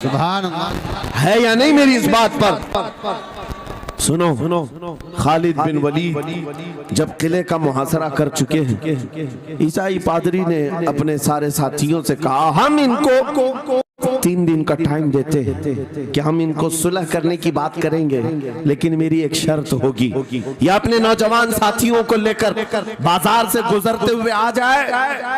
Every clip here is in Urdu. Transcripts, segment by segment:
سبحان اللہ ہے یا نہیں میری اس بات پر؟ سنو خالد بن ولید جب قلعے کا محاصرہ کر چکے ہیں، عیسائی پادری نے اپنے سارے ساتھیوں سے کہا ہم ان کو 3 دن کا ٹائم دیتے ہیں کہ ہم ان کو صلح کرنے کی بات کریں گے، لیکن میری ایک شرط ہوگی، یا اپنے نوجوان ساتھیوں کو لے کر بازار سے گزرتے ہوئے آ جائے،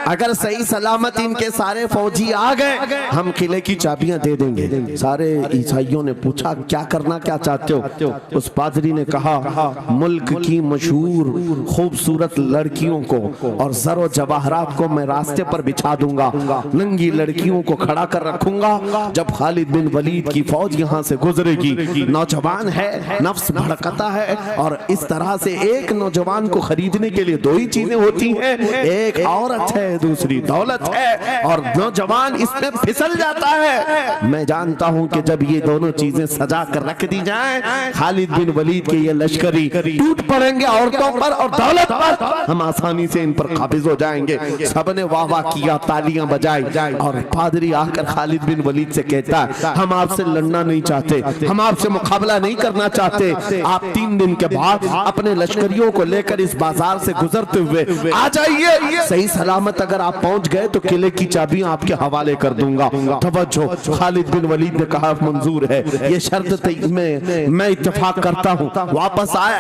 اگر صحیح سلامت ان کے سارے فوجی آ گئے ہم قلعے کی چابیاں دے دیں گے۔ سارے عیسائیوں نے پوچھا کیا کرنا کیا چاہتے ہو؟ اس پادری نے کہا ملک کی مشہور خوبصورت لڑکیوں کو اور زر و جواہرات کو میں راستے پر بچھا دوں گا، ننگی لڑکیوں کو کھڑا کر رکھوں گا، جب خالد بن ولید کی فوج یہاں سے گزرے گی، نوجوان ہے، نفس بھڑکتا ہے، اور اس طرح سے ایک نوجوان کو خریدنے کے لیے 2 ہی چیزیں ہوتی ہیں، ایک عورت ہے دوسری دولت ہے، اور نوجوان اس میں پھسل جاتا ہے۔ میں جانتا ہوں کہ جب یہ دونوں چیزیں سجا کر رکھ دی جائیں خالد بن ولید کے یہ لشکری ٹوٹ پڑیں گے عورتوں پر اور دولت پر، ہم آسانی سے ان پر قابض ہو جائیں گے۔ سب نے واہ واہ کیا، تالیاں بجائی، اور پادری آ کر خالد بن ولید سے کہتا ہے ہم آپ سے لڑنا نہیں چاہتے، ہم آپ سے مقابلہ نہیں کرنا چاہتے، آپ 3 دن کے بعد اپنے لشکریوں کو لے کر اس بازار سے گزرتے ہوئے آ جائیے، صحیح سلامت اگر آپ پہنچ گئے تو قلعے کی چابیاں آپ کے حوالے کر دوں گا۔ توجہ، خالد بن ولید نے کہا منظور ہے، یہ شرط میں اتفاق کرتا ہوں۔ واپس آئے،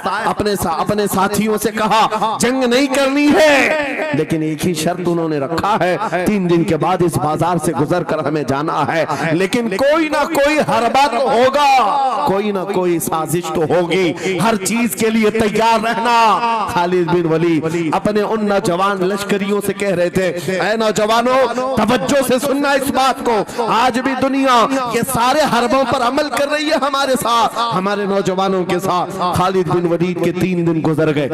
اپنے ساتھیوں سے کہا جنگ نہیں کرنی ہے، لیکن ایک ہی شرط انہوں نے رکھا ہے، 3 دن کے بعد اس بازار سے گزر کر ہمیں جانا ہے، لیکن کوئی نہ کوئی حربہ تو ہوگا، کوئی نہ کوئی سازش تو ہوگی، ہر چیز کے لیے تیار رہنا۔ خالد بن ولید اپنے ان نوجوان لشکریوں سے کہہ رہے تھے اے نوجوانوں توجہ سے سننا اس بات کو، آج بھی دنیا یہ سارے حربوں پر عمل کر رہی ہے ہمارے ساتھ، ہمارے نوجوانوں کے ساتھ۔ خالد بن ولید کے 3 دن گزر گئے،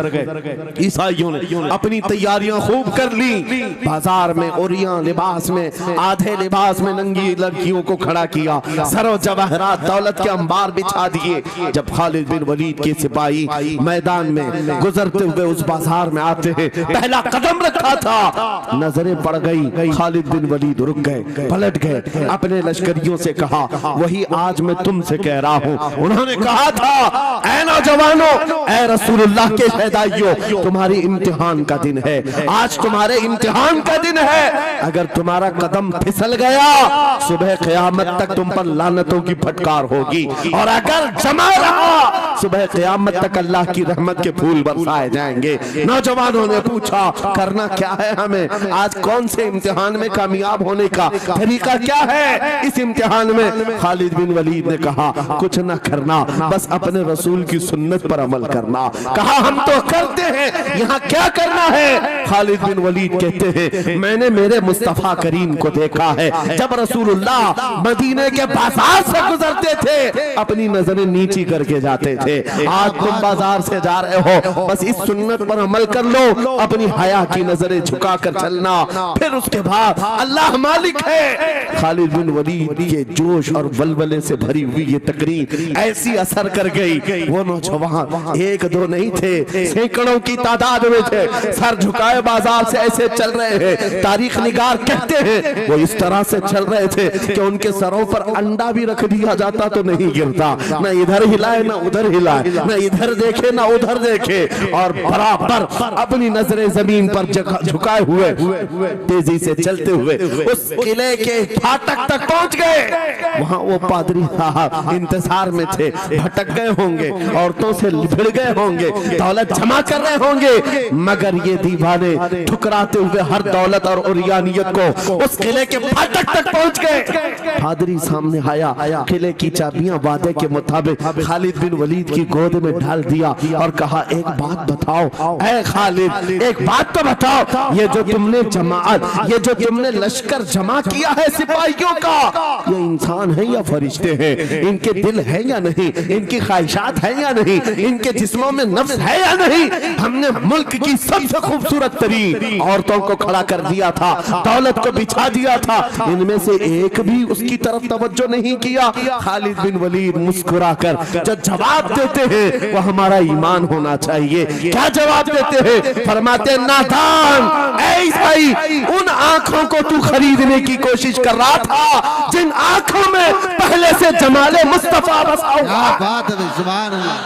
عیسائیوں نے اپنی تیاریاں خوب کر لی، بازار میں اوریاں لباس میں، آدھے لباس میں ننگی لڑکیوں کو کھڑا کیا، زر و جواہرات دولت کے انبار بچھا دیے۔ جب خالد بن ولید کے سپاہی میدان میں گزرتے ہوئے اس بازار میں آتے ہیں، پہلا قدم رکھا تھا، نظریں پڑ گئی، خالد بن ولید رک گئے، پلٹ گئے، اپنے لشکریوں سے کہا وہی آج میں تم سے کہہ رہا ہوں، انہوں نے کہا تھا اے نوجوانوں، اے رسول اللہ کے شہدائیوں، تمہاری امتحان کا دن ہے، آج تمہارے امتحان کا دن ہے، اگر تمہارا قدم پھسل گیا صبح قیامت تک تم پر لعنتوں کی پھٹکار ہوگی، اور اگر جمع رہا صبح قیامت تک اللہ کی رحمت کے پھول برسائے جائیں گے۔ نوجوانوں نے پوچھا کرنا کیا ہے ہمیں، آج کون سے امتحان میں کامیاب ہونے کا طریقہ کیا ہے اس امتحان میں؟ خالد بن ولید نے کہا کچھ نہ کرنا، بس اپنے رسول کی سنت پر عمل کرنا۔ کہا ہم تو کرتے ہیں، یہاں کیا کرنا ہے؟ خالد بن ولید کہتے ہیں میں نے میرے مصطفیٰ کریم کو دیکھا ہے، جب رسول اللہ مدینے کے بازار سے گزرتے تھے اپنی نظریں نیچی کر کے جاتے تھے، آج تم بازار سے جا رہے ہو، بس اس سنت پر عمل کر لو، اپنی حیا کی نظریں جھکا کر چلنا، پھر اس کے بعد اللہ مالک ہے۔ خالد بن ولید کے جوش اور ولولے سے بھری ہوئی یہ تقریر ایسی اثر کر گئی، وہ نوجوان 1-2 نہیں تھے، سینکڑوں کی تعداد میں تھے، سر جھکائے بازار سے ایسے چل رہے ہیں، تاریخ نگار کہتے ہیں وہ اس طرح سے چل رہے تھے کہ ان کے سروں پر انڈا بھی رکھ دیا جاتا تو نہیں گرتا، نہ ادھر ہلائے نہ ادھر ہلائے، نہ ادھر دیکھے نہ ادھر دیکھے، اور برابر اپنی نظریں زمین پر جھکائے ہوئے تیزی سے چلتے ہوئے اس قلعے کے پھاٹک تک پہنچ گئے۔ وہاں وہ پادری صاحب انتظار میں تھے، بھٹک گئے ہوں گے، عورتوں سے بھڑ گئے ہوں گے، دولت جمع کر رہے ہوں گے، مگر یہ دیوانے ٹھکراتے ہوئے ہر دولت اور اوریانیت کو اس قلعے کے پھاٹک تک پہنچ گئے۔ پادری سامنے آیا، قلعے کی چابیاں وعدے کے مطابق خالد بن ولید کی گود میں ڈال دیا اور کہا ایک بات بتاؤ اے خالد، ایک بات تو بتاؤ، یہ جو تم نے جماعت، یہ جو تم نے لشکر جمع کیا ہے سپاہیوں کا، یہ انسان ہیں یا فرشتے ہیں؟ ان کے دل ہیں یا نہیں؟ ان کی خواہشات ہیں یا نہیں؟ ان کے جسموں میں نفس ہے یا نہیں؟ ہم نے ملک کی سب سے خوبصورت ترین عورتوں کو کھڑا کر دیا تھا، دولت کو بچھا دیا تھا، ان میں سے ایک بھی اس کی طرف توجہ نہیں کیا۔ خالد بن ولید مسکرا کر جب جواب دیتے ہیں وہ ہمارا ایمان ہونا چاہیے. کیا جواب دیتے ہیں؟ فرماتے ہیں نادان اے عیسائی ان آنکھوں کو تو خریدنے کی کوشش کر رہا تھا جن آنکھوں میں پہلے سے جمال مصطفیٰ بسا ہوا. کیا بات ہے، سبحان اللہ.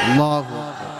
اللہ